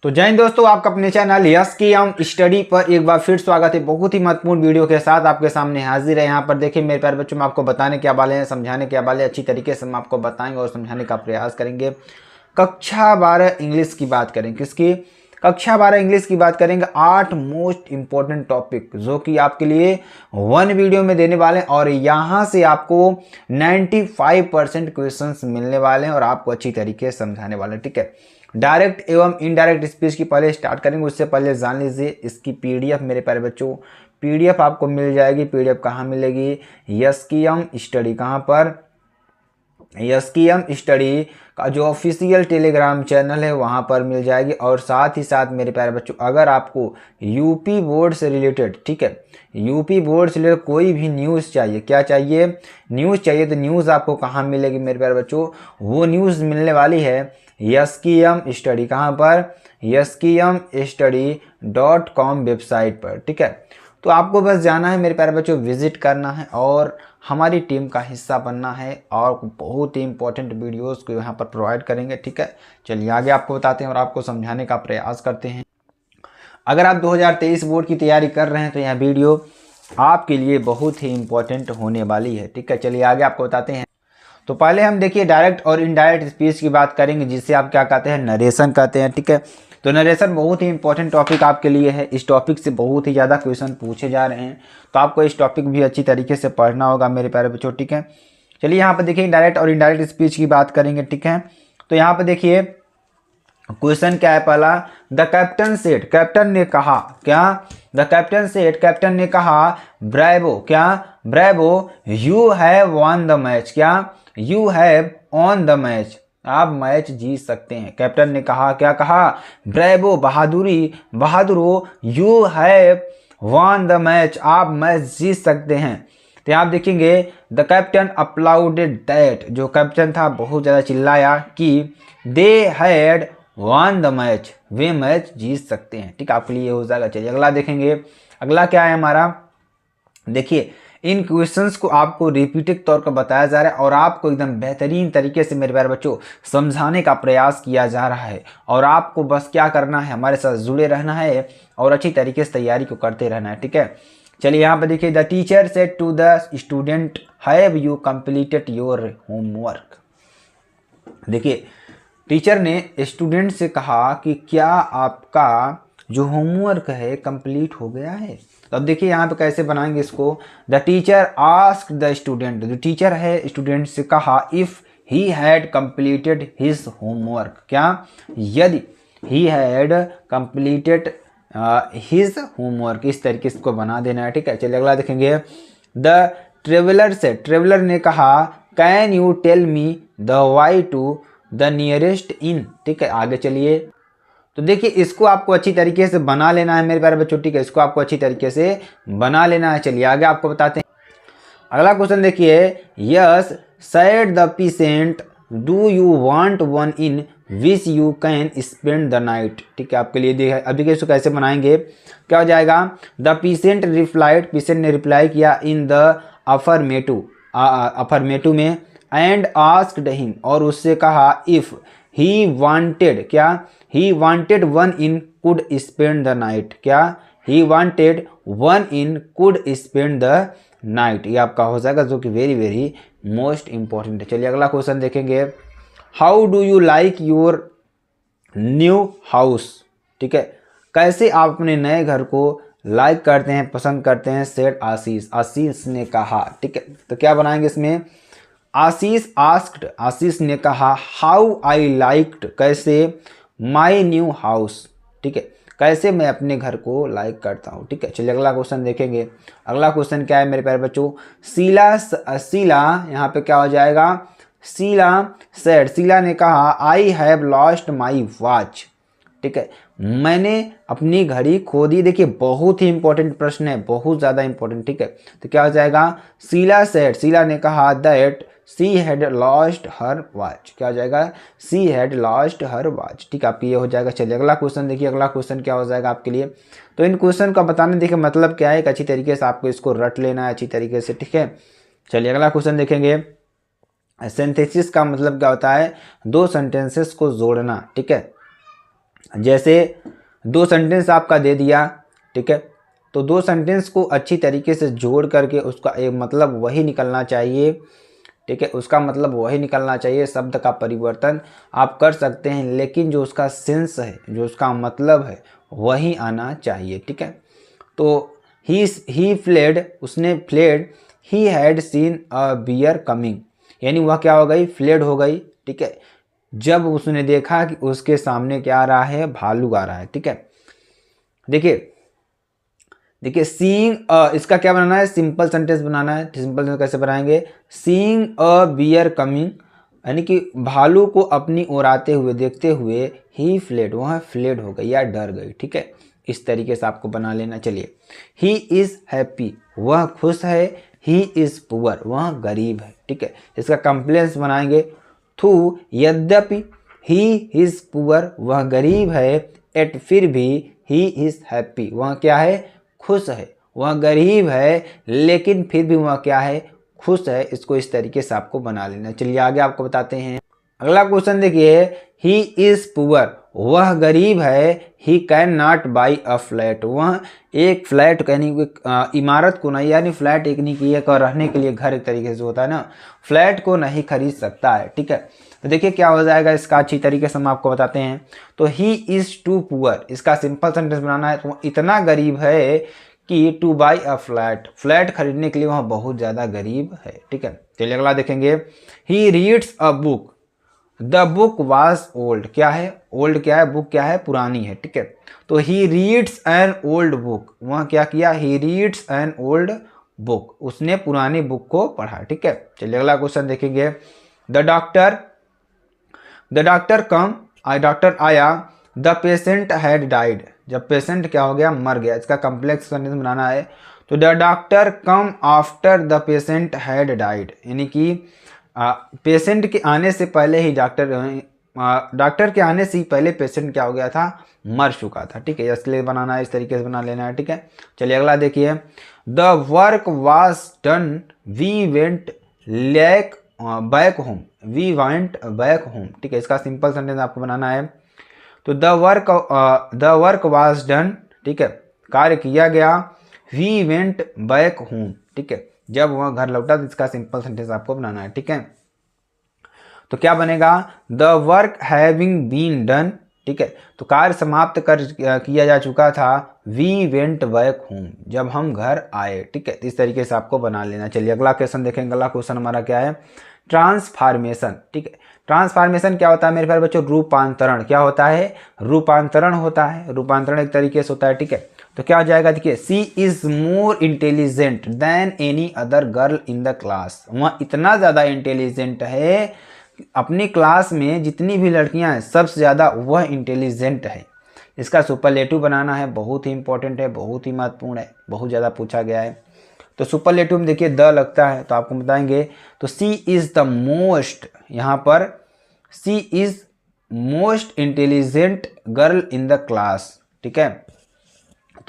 तो जय हिंद दोस्तों, आपका अपने चैनल यस की हम स्टडी पर एक बार फिर स्वागत है। बहुत ही महत्वपूर्ण वीडियो के साथ आपके सामने हाजिर है। यहाँ पर देखिए मेरे प्यारे बच्चों, में आपको बताने क्या वाले हैं, समझाने क्या वाले अच्छी तरीके से हम आपको बताएंगे और समझाने का प्रयास करेंगे। कक्षा 12 इंग्लिश की बात करें, किसकी? कक्षा 12 इंग्लिश की बात करेंगे। 8 मोस्ट इंपॉर्टेंट टॉपिक जो कि आपके लिए वन वीडियो में देने वाले हैं और यहाँ से आपको 95% क्वेश्चंस मिलने वाले हैं और आपको अच्छी तरीके से समझाने वाले हैं। ठीक है, डायरेक्ट एवं इनडायरेक्ट स्पीच की पहले स्टार्ट करेंगे। उससे पहले जान लीजिए इसकी पीडीएफ मेरे प्यारे बच्चों, पीडीएफ आपको मिल जाएगी। पीडीएफ कहाँ मिलेगी? यस की हम स्टडी। कहाँ पर? यस की हम स्टडी का जो ऑफिशियल टेलीग्राम चैनल है वहाँ पर मिल जाएगी। और साथ ही साथ मेरे प्यारे बच्चों, अगर आपको यूपी बोर्ड से रिलेटेड, ठीक है, यूपी बोर्ड से रिलेटेड कोई भी न्यूज़ चाहिए, क्या चाहिए? न्यूज़ चाहिए, तो न्यूज़ आपको कहाँ मिलेगी मेरे प्यारे बच्चों? वो न्यूज़ मिलने वाली है यस की हम स्टडी। कहाँ पर? yaskiyamstudy.com वेबसाइट पर। ठीक है, तो आपको बस जाना है मेरे प्यारे बच्चों, विजिट करना है और हमारी टीम का हिस्सा बनना है और बहुत ही इंपॉर्टेंट वीडियोस को यहाँ पर प्रोवाइड करेंगे। ठीक है, चलिए आगे आपको बताते हैं और आपको समझाने का प्रयास करते हैं। अगर आप 2023 बोर्ड की तैयारी कर रहे हैं तो यह वीडियो आपके लिए बहुत ही इंपॉर्टेंट होने वाली है। ठीक है, चलिए आगे आपको बताते हैं। तो पहले हम देखिए डायरेक्ट और इनडायरेक्ट स्पीच की बात करेंगे, जिसे आप क्या कहते हैं? नरेशन कहते हैं। ठीक है, तो नरेशन बहुत ही इंपॉर्टेंट टॉपिक आपके लिए है। इस टॉपिक से बहुत ही ज़्यादा क्वेश्चन पूछे जा रहे हैं, तो आपको इस टॉपिक भी अच्छी तरीके से पढ़ना होगा मेरे प्यारे बच्चों। ठीक है, चलिए यहाँ पर देखिए डायरेक्ट और इनडायरेक्ट स्पीच की बात करेंगे। ठीक है, तो यहाँ पर देखिए क्वेश्चन क्या है पहला? द कैप्टन सेड, कैप्टन ने कहा, क्या? द कैप्टन सेड, कैप्टन ने कहा, ब्रेवो, क्या? Bravo, you have won the match, क्या? You have on the match, आप मैच जीत सकते हैं। कैप्टन ने कहा, क्या कहा? ब्रेवो, बहादुरी, बहादुरो, you have won the match, आप मैच जीत सकते हैं। तो आप देखेंगे द कैप्टन अप्लाउडेड दैट, जो कैप्टन था बहुत ज़्यादा चिल्लाया कि they had won the match, वे मैच जीत सकते हैं। ठीक है, आपके लिए हो जाएगा। चलिए अगला देखेंगे। अगला क्या है हमारा? देखिए इन क्वेश्चंस को आपको रिपीटेड तौर पर बताया जा रहा है और आपको एकदम बेहतरीन तरीके से मेरे प्यारे बच्चों समझाने का प्रयास किया जा रहा है। और आपको बस क्या करना है, हमारे साथ जुड़े रहना है और अच्छी तरीके से तैयारी को करते रहना है। ठीक है, चलिए यहाँ पर देखिए the teacher said to the student, have you completed your homework. देखिए टीचर ने स्टूडेंट से कहा कि क्या आपका जो होमवर्क है कंप्लीट हो गया है। तो अब देखिए यहाँ पे कैसे बनाएंगे इसको। The teacher asked the student, जो टीचर है स्टूडेंट से कहा if he had completed his homework, क्या? यदि he had completed his homework, इस तरीके से इसको बना देना है। ठीक है, चलिए अगला देखेंगे। द ट्रेवलर से, ट्रेवलर ने कहा can you tell me the way to the nearest inn. ठीक है, आगे चलिए। तो देखिए इसको आपको अच्छी तरीके से बना लेना है मेरे प्यारे बच्चों। ठीक है, इसको आपको अच्छी तरीके से बना लेना है। चलिए आगे आपको बताते हैं। अगला क्वेश्चन देखिए। Yes said the patient, do you want one in which you can spend the night. ठीक है, आपके लिए देखिए अभी इसको कैसे बनाएंगे। क्या हो जाएगा? द पेशेंट रिप्लाइड, पेशेंट ने रिप्लाई किया इन द अफर्मेटिव, अफर्मेटिव में, एंड आस्क्ड हिम, और उससे कहा इफ ही वांटेड, क्या? He wanted one in could spend the night, क्या? He wanted one in could spend the night, ये आपका हो जाएगा, जो कि वेरी वेरी मोस्ट इंपॉर्टेंट है। चलिए अगला क्वेश्चन देखेंगे। How do you like your new house. ठीक है, कैसे आप अपने नए घर को लाइक करते हैं, पसंद करते हैं। सेड आशीष, आशीष ने कहा। ठीक है, तो क्या बनाएंगे इसमें? आशीष आस्क्ड, आशीष ने कहा हाउ आई लाइक्ड, कैसे? My new house. ठीक है, कैसे मैं अपने घर को लाइक करता हूँ। ठीक है, चलिए अगला क्वेश्चन देखेंगे। अगला क्वेश्चन क्या है मेरे प्यारे बच्चों? शीला, शीला यहाँ पे क्या हो जाएगा? शीला सेड, शीला ने कहा I have lost my watch. ठीक है, मैंने अपनी घड़ी खो दी। देखिए बहुत ही इंपॉर्टेंट प्रश्न है, बहुत ज़्यादा इंपॉर्टेंट। ठीक है, तो क्या हो जाएगा? शीला सेड, शीला ने कहा that she had lost her watch, क्या हो जाएगा? She had lost her watch. ठीक है, आपकी ये हो जाएगा। चलिए अगला क्वेश्चन देखिए। अगला क्वेश्चन क्या हो जाएगा आपके लिए? तो इन क्वेश्चन का बताने देखिए मतलब क्या है, एक अच्छी तरीके से आपको इसको रट लेना है अच्छी तरीके से। ठीक है, चलिए अगला क्वेश्चन देखेंगे। सिंथेसिस का मतलब क्या होता है? दो सेंटेंसेस को जोड़ना। ठीक है, जैसे 2 सेंटेंस आपका दे दिया, ठीक है, तो 2 सेंटेंस को अच्छी तरीके से जोड़ करके उसका एक मतलब वही निकलना चाहिए, ठीक है, उसका मतलब वही निकलना चाहिए। शब्द का परिवर्तन आप कर सकते हैं, लेकिन जो उसका सेंस है, जो उसका मतलब है, वही आना चाहिए, ठीक है। तो ही फ्लेड, उसने fled, he had seen a bear coming, यानी वह क्या हो गई, फ्लेड हो गई, ठीक है, जब उसने देखा कि उसके सामने क्या आ रहा है, भालू आ रहा है, ठीक है। देखिए सीइंग इसका क्या बनाना है, सिंपल सेंटेंस बनाना है। सिंपल सेंटेंस कैसे बनाएंगे, सीइंग अ बियर कमिंग, यानी कि भालू को अपनी ओर आते हुए देखते हुए ही फ्लेड, वह फ्लेड हो गई या डर गई, ठीक है। इस तरीके से आपको बना लेना। चलिए, ही इज़ हैप्पी, वह खुश है, ही इज़ पुअर, वह गरीब है, ठीक है। इसका कंप्लेंस बनाएंगे, थू यद्यपि ही इज़ पुअर, वह गरीब है, एट फिर भी ही इज़ हैप्पी, वह क्या है, खुश है, वह गरीब है लेकिन फिर भी वह क्या है, खुश है। इसको इस तरीके से आपको बना लेना। चलिए आगे आपको बताते हैं। अगला क्वेश्चन देखिए, ही इज पुअर, वह गरीब है, he can not by a flat, वह एक फ्लैट यानी इमारत को नहीं, यानी फ्लैट एक नहीं की एक और रहने के लिए घर एक तरीके से होता है ना, फ्लैट को नहीं खरीद सकता है, ठीक है। तो देखिए क्या हो जाएगा इसका, अच्छी तरीके से हम आपको बताते हैं। तो ही इज़ टू पुअर, इसका सिंपल सेंटेंस बनाना है। तो इतना गरीब है कि two by a flat, flat खरीदने के लिए वह बहुत ज़्यादा गरीब है, ठीक है। चलिए अगला देखेंगे, he reads a book, the book was old, क्या है, ओल्ड क्या है, बुक क्या है, पुरानी है, ठीक है। तो he reads an old book, वह क्या किया, he reads an old book, उसने पुरानी बुक को पढ़ा, ठीक है। चलिए अगला क्वेश्चन देखेंगे, द डॉक्टर कम, डॉक्टर आया, द पेशेंट हैड डाइड, जब पेशेंट क्या हो गया, मर गया। इसका कम्प्लेक्स सेंटेंस बनाना है। तो the doctor come after the patient had died, यानी कि पेशेंट के आने से पहले ही डॉक्टर के आने से ही पहले पेशेंट क्या हो गया था, मर चुका था, ठीक है। इसलिए बनाना है, इस तरीके से बना लेना है, ठीक है। चलिए अगला देखिए, the work was done, we went lack back home, we went back home, ठीक है। इसका सिंपल सेंटेंस आपको बनाना है। तो द वर्क वाज डन, ठीक है, कार्य किया गया, वी वेंट बैक होम, ठीक है, जब वह घर लौटा। तो इसका सिंपल सेंटेंस आपको बनाना है, ठीक है। तो क्या बनेगा, the work having been done, ठीक है, तो कार्य समाप्त कर किया जा चुका था, वी वेंट बैक होम, जब हम घर आए, ठीक है। तो इस तरीके से आपको बना लेना। चलिए अगला क्वेश्चन देखेंगे। अगला क्वेश्चन हमारा क्या है, ट्रांसफॉर्मेशन, ठीक है। ट्रांसफॉर्मेशन क्या होता है मेरे प्यारे बच्चों, रूपांतरण, क्या होता है, रूपांतरण होता है। रूपांतरण एक तरीके से होता है, ठीक है। तो क्या हो जाएगा, देखिए, she is more intelligent than any other girl in the class, वह इतना ज़्यादा इंटेलिजेंट है, अपनी क्लास में जितनी भी लड़कियां हैं सबसे ज़्यादा वह इंटेलिजेंट है। इसका सुपरलेटिव बनाना है, बहुत ही इंपॉर्टेंट है, बहुत ही महत्वपूर्ण है, बहुत ज़्यादा पूछा गया है। तो सुपरलेटिव में देखिए द लगता है, तो आपको बताएंगे। तो सी इज़ द मोस्ट, यहाँ पर she is most intelligent girl in the class, ठीक है।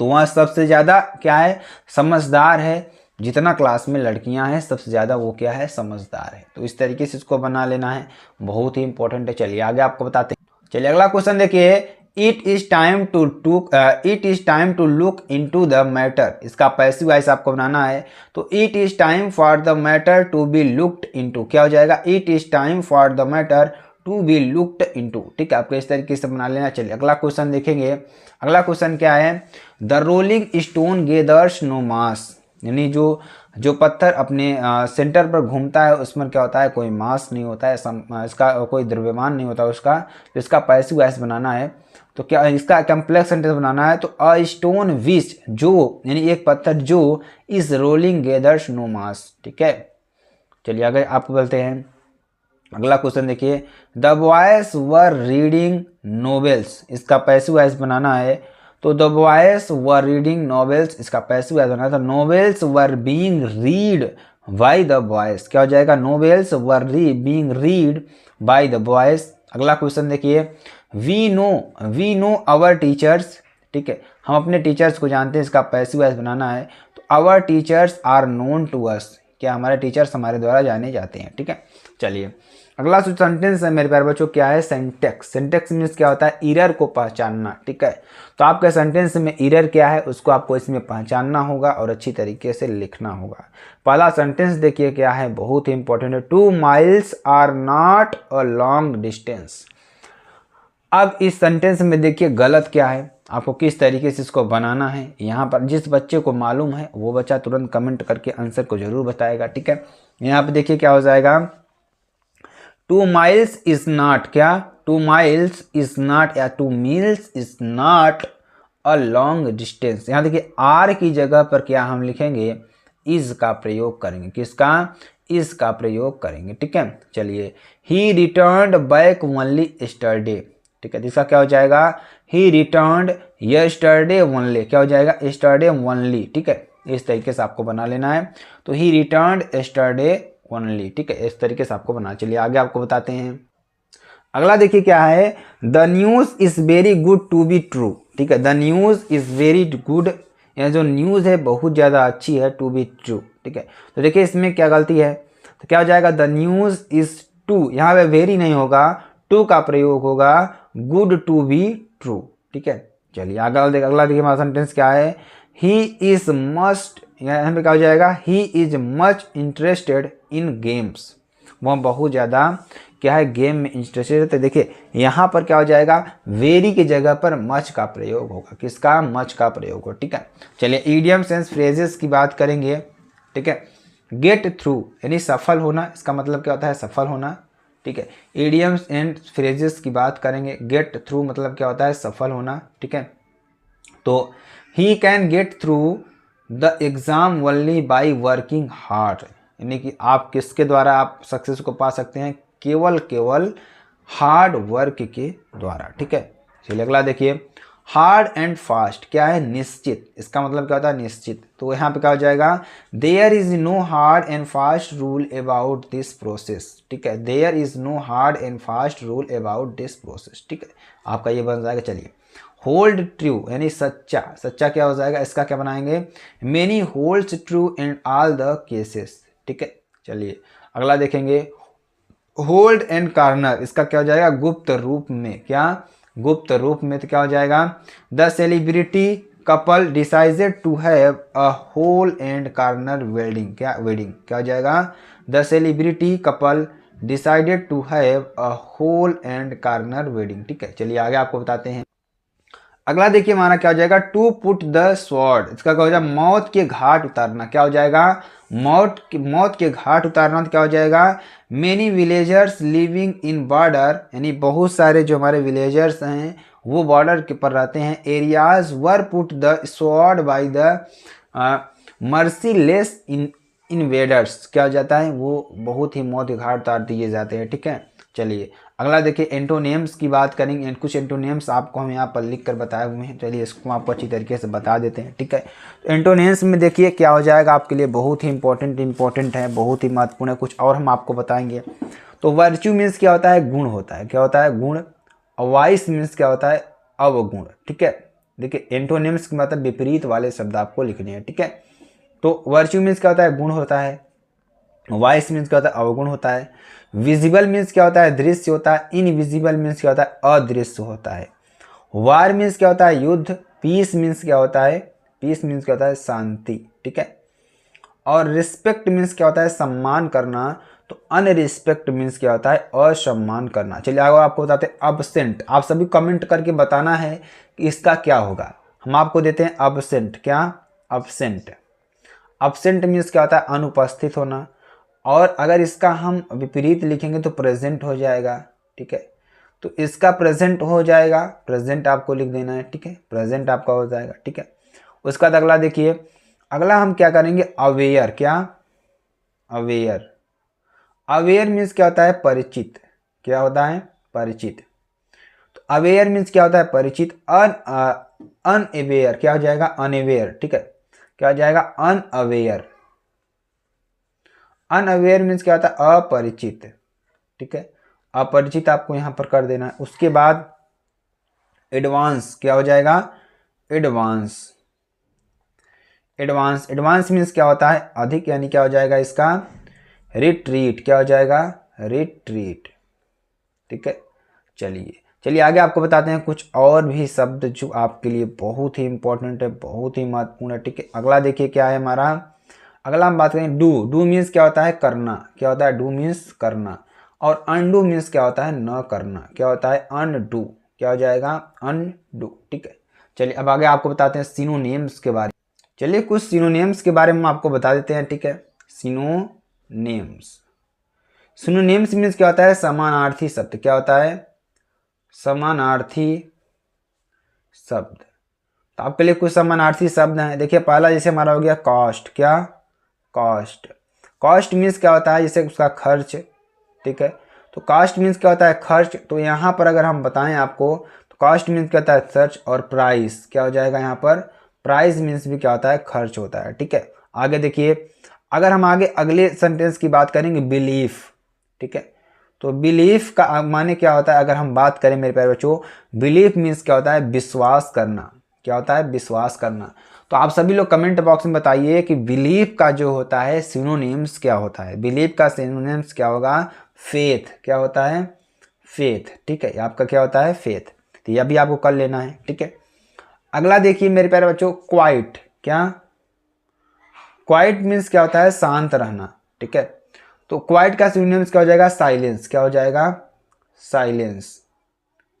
तो वह सबसे ज़्यादा क्या है, समझदार है, जितना क्लास में लड़कियां हैं सबसे ज़्यादा वो क्या है, समझदार है। तो इस तरीके से इसको बना लेना है, बहुत ही इंपॉर्टेंट है। चलिए आगे आपको बताते हैं। चलिए अगला क्वेश्चन देखिए, it is time to look into the matter, इसका पैसिव वॉइस आपको बनाना है। तो it is time for the matter to be looked into, क्या हो जाएगा, it is time for the matter to be looked into, ठीक है। आपको इस तरीके से बना लेना। चलिए अगला क्वेश्चन देखेंगे। अगला क्वेश्चन क्या है, the rolling stone gathers no moss, यानी जो पत्थर अपने सेंटर पर घूमता है उसमें क्या होता है, कोई मास नहीं होता है, इसका कोई द्रव्यमान नहीं होता उसका। तो इसका पैसिव वॉइस बनाना है। तो क्या इसका कम्प्लेक्स सेंटेंस बनाना है। तो अ स्टोन विच, जो यानी एक पत्थर जो, इज रोलिंग गेदर्स नो मास, ठीक है। चलिए आगे आपको बोलते हैं। अगला क्वेश्चन देखिए, the boys were reading novels, इसका पैसिव वॉइस बनाना है। तो the boys were reading novels, इसका पैसिव वॉइस बनाना था। Novels were being read by the boys, क्या हो जाएगा, novels were being read by the boys. अगला क्वेश्चन देखिए, वी नो आवर टीचर्स, ठीक है, हम अपने टीचर्स को जानते हैं, इसका पैसिव वॉइस बनाना है। तो our teachers are known to us, क्या हमारे टीचर्स हमारे द्वारा जाने जाते हैं, ठीक है। चलिए अगला जो सेंटेंस है मेरे प्यारे बच्चों क्या है, सिंटैक्स। सिंटैक्स मीन्स क्या होता है, एरर को पहचानना, ठीक है। तो आपके सेंटेंस में एरर क्या है उसको आपको इसमें पहचानना होगा और अच्छी तरीके से लिखना होगा। पहला सेंटेंस देखिए क्या है, बहुत ही इंपॉर्टेंट है, 2 miles are not a long distance. अब इस सेंटेंस में देखिए गलत क्या है, आपको किस तरीके से इसको बनाना है। यहाँ पर जिस बच्चे को मालूम है वो बच्चा तुरंत कमेंट करके आंसर को जरूर बताएगा, ठीक है। यहाँ पे देखिए क्या हो जाएगा, 2 miles इज नॉट क्या, 2 miles इज नॉट या 2 meals is not a long distance. यहाँ देखिए आर की जगह पर क्या हम लिखेंगे, इज का प्रयोग करेंगे। किसका, इज का प्रयोग करेंगे, ठीक है। चलिए, ही रिटर्न्ड बैक ओनली यस्टरडे, ठीक है। इसका क्या हो जाएगा, ही रिटर्न्ड यस्टरडे ओनली, क्या हो जाएगा, यस्टरडे ओनली, ठीक है। इस तरीके से आपको बना लेना है। तो ही रिटर्न्ड यस्टरडे ओनली, ठीक है, इस तरीके से आपको बना। चलिए आगे आपको बताते हैं। अगला देखिए क्या है, the news is very good to be true, ठीक है। The news is very good, यह जो न्यूज है बहुत ज़्यादा अच्छी है, टू बी ट्रू, ठीक है। तो देखिए इसमें क्या गलती है, तो क्या हो जाएगा, द न्यूज इज टू, यहाँ पे वेरी नहीं होगा, टू का प्रयोग होगा, गुड टू बी ट्रू, ठीक है। चलिए अगला देखिए हमारा सेंटेंस क्या है, ही इज मस्ट, यहाँ पे क्या हो जाएगा, he is much interested in games, वह बहुत ज़्यादा क्या है, गेम में इंटरेस्टेड है। तो देखिए यहाँ पर क्या हो जाएगा, वेरी की जगह पर मच का प्रयोग होगा। किसका, मच का प्रयोग हो, ठीक है। चलिए इडियम्स एंड फ्रेजेस की बात करेंगे, ठीक है। गेट थ्रू यानी सफल होना, इसका मतलब क्या होता है, सफल होना, ठीक है। इडियम्स एंड फ्रेजेस की बात करेंगे, गेट थ्रू मतलब क्या होता है, सफल होना, ठीक है। तो he can get through the exam only by working hard, यानी कि आप किसके द्वारा आप सक्सेस को पा सकते हैं, केवल हार्ड वर्क के द्वारा, ठीक है। चलिए अगला देखिए, हार्ड एंड फास्ट क्या है, निश्चित, इसका मतलब क्या होता है, निश्चित। तो यहाँ पे क्या हो जाएगा, there is no hard and fast rule about this process, ठीक है। There is no hard and fast rule about this process, ठीक है, आपका ये बन जाएगा। चलिए, होल्ड ट्रू यानी सच्चा, सच्चा क्या हो जाएगा, इसका क्या बनाएंगे, many holds true in all the cases, ठीक है। चलिए अगला देखेंगे, होल्ड एंड कॉर्नर, इसका क्या हो जाएगा, गुप्त रूप में, क्या, गुप्त रूप में। तो क्या हो जाएगा, the celebrity couple decided to have a hole and corner wedding, क्या वेडिंग, क्या हो जाएगा, the celebrity couple decided to have a hole and corner wedding, ठीक है। चलिए आगे आपको बताते हैं। अगला देखिए हमारा क्या हो जाएगा, टू पुट द स्वॉर्ड, इसका क्या हो जाएगा, मौत के घाट उतारना, क्या हो जाएगा, मौत के घाट उतारना। तो क्या हो जाएगा, many villagers living in border, यानी बहुत सारे जो हमारे विलेजर्स हैं वो बॉर्डर के पर रहते हैं, areas were put the sword by the merciless invaders, क्या हो जाता है, वो बहुत ही मौत के घाट उतार दिए जाते हैं, ठीक है। चलिए अगला देखिए, एंटोनियम्स की बात करेंगे। कुछ एंटोनियम्स आपको हम यहाँ पर लिख कर बताए हुए हैं, चलिए इसको आपको अच्छी तरीके से बता देते हैं, ठीक है। तो एंटोनियम्स में देखिए क्या हो जाएगा, आपके लिए बहुत ही इंपॉर्टेंट है, बहुत ही महत्वपूर्ण है। कुछ और हम आपको बताएंगे। तो वर्च्यू मीन्स क्या होता है, गुण होता है, क्या होता है, गुण। और वाइस मीन्स क्या होता है, अवगुण, ठीक है। देखिए एंटोनियम्स के मतलब विपरीत वाले शब्द आपको लिखने हैं, ठीक है। तो वर्च्यू मीन्स क्या होता है, गुण होता है। वाइस मीन्स क्या होता है, अवगुण होता है। विजिबल मीन्स क्या होता है, दृश्य होता है। इनविजिबल मीन्स क्या होता है, अदृश्य होता है। वार मीन्स क्या होता है, युद्ध। पीस मीन्स क्या होता है, पीस मीन्स क्या होता है, शांति, ठीक है। और रिस्पेक्ट मीन्स क्या होता है, सम्मान करना। तो अनरिस्पेक्ट मीन्स क्या होता है, असम्मान करना। चलिए आगे आपको बताते हैं अब्सेंट। आप सभी कमेंट करके बताना है कि इसका क्या होगा। हम आपको देते हैं अब्सेंट, क्या, अब्सेंट। अब्सेंट मीन्स क्या होता है, अनुपस्थित होना। और अगर इसका हम विपरीत लिखेंगे तो प्रेजेंट हो जाएगा, ठीक है। तो इसका प्रेजेंट हो जाएगा, प्रेजेंट आपको लिख देना है, ठीक है, प्रेजेंट आपका हो जाएगा, ठीक है। उसका बाद अगला देखिए, अगला हम क्या करेंगे, अवेयर, क्या, अवेयर। अवेयर मीन्स क्या होता है, परिचित, क्या होता है, परिचित। तो अवेयर मीन्स क्या होता है, परिचित। अनअवेयर क्या हो जाएगा, अनअवेयर, ठीक है, क्या हो जाएगा, अनअवेयर। अनअवेयर मीन्स क्या होता है, अपरिचित, ठीक है, अपरिचित आपको यहां पर कर देना है। उसके बाद एडवांस, क्या हो जाएगा, एडवांस। एडवांस मीन्स क्या होता है, अधिक, यानी क्या हो जाएगा इसका, रिट्रीट, क्या हो जाएगा, रिट्रीट। ठीक है, चलिए आगे आपको बताते हैं कुछ और भी शब्द जो आपके लिए बहुत ही इंपॉर्टेंट है, बहुत ही महत्वपूर्ण है। ठीक है, अगला देखिए क्या है हमारा। अगला हम बात करें डू मीन्स क्या होता है, करना। क्या होता है, डू मीन्स करना। और अनडू मीन्स क्या होता है, न करना। क्या होता है, अनडू। क्या हो जाएगा, अनडू। ठीक है, चलिए अब आगे आपको बताते हैं सिनोनिम्स के बारे में। चलिए कुछ सिनोनिम्स के बारे में आपको बता देते हैं। ठीक है, सिनोनिम्स मीन्स क्या होता है, समानार्थी शब्द। क्या होता है, समानार्थी शब्द। तो आपके लिए कुछ समानार्थी शब्द हैं। देखिए पहला जैसे हमारा हो गया कॉस्ट। क्या, कॉस्ट मीन्स क्या होता है, जैसे उसका खर्च। ठीक है, तो कॉस्ट मीन्स क्या होता है, खर्च। तो यहाँ पर अगर हम बताएं आपको तो कॉस्ट मीन्स क्या होता है, खर्च। और प्राइस क्या हो जाएगा यहाँ पर, प्राइस मीन्स भी क्या होता है, खर्च होता है। ठीक है, आगे देखिए अगर हम आगे अगले सेंटेंस की बात करेंगे बिलीफ। ठीक है, तो बिलीफ का माने क्या होता है, अगर हम बात करें मेरे प्यारे बच्चों, बिलीफ मीन्स क्या होता है, विश्वास करना। क्या होता है, विश्वास करना। तो आप सभी लोग कमेंट बॉक्स में बताइए कि बिलीफ का जो होता है सिनोनिम्स क्या होता है। बिलीफ का सिनोनिम्स क्या होगा, फेथ। क्या होता है, फेथ। ठीक है, आपका क्या होता है, फेथ। तो यह भी आपको कर लेना है। ठीक है, अगला देखिए मेरे प्यारे बच्चों क्वाइट। क्या, क्वाइट मीन्स क्या होता है, शांत रहना। ठीक है, तो क्वाइट का सिनोनिम्स क्या हो जाएगा, साइलेंस। क्या हो जाएगा, साइलेंस।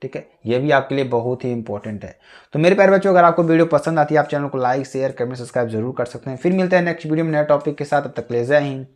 ठीक है, ये भी आपके लिए बहुत ही इंपॉर्टेंट है। तो मेरे प्यारे बच्चों अगर आपको वीडियो पसंद आती है आप चैनल को लाइक शेयर कमेंट सब्सक्राइब जरूर कर सकते हैं। फिर मिलते हैं नेक्स्ट वीडियो में नए टॉपिक के साथ, तब तक ले जय हिंद।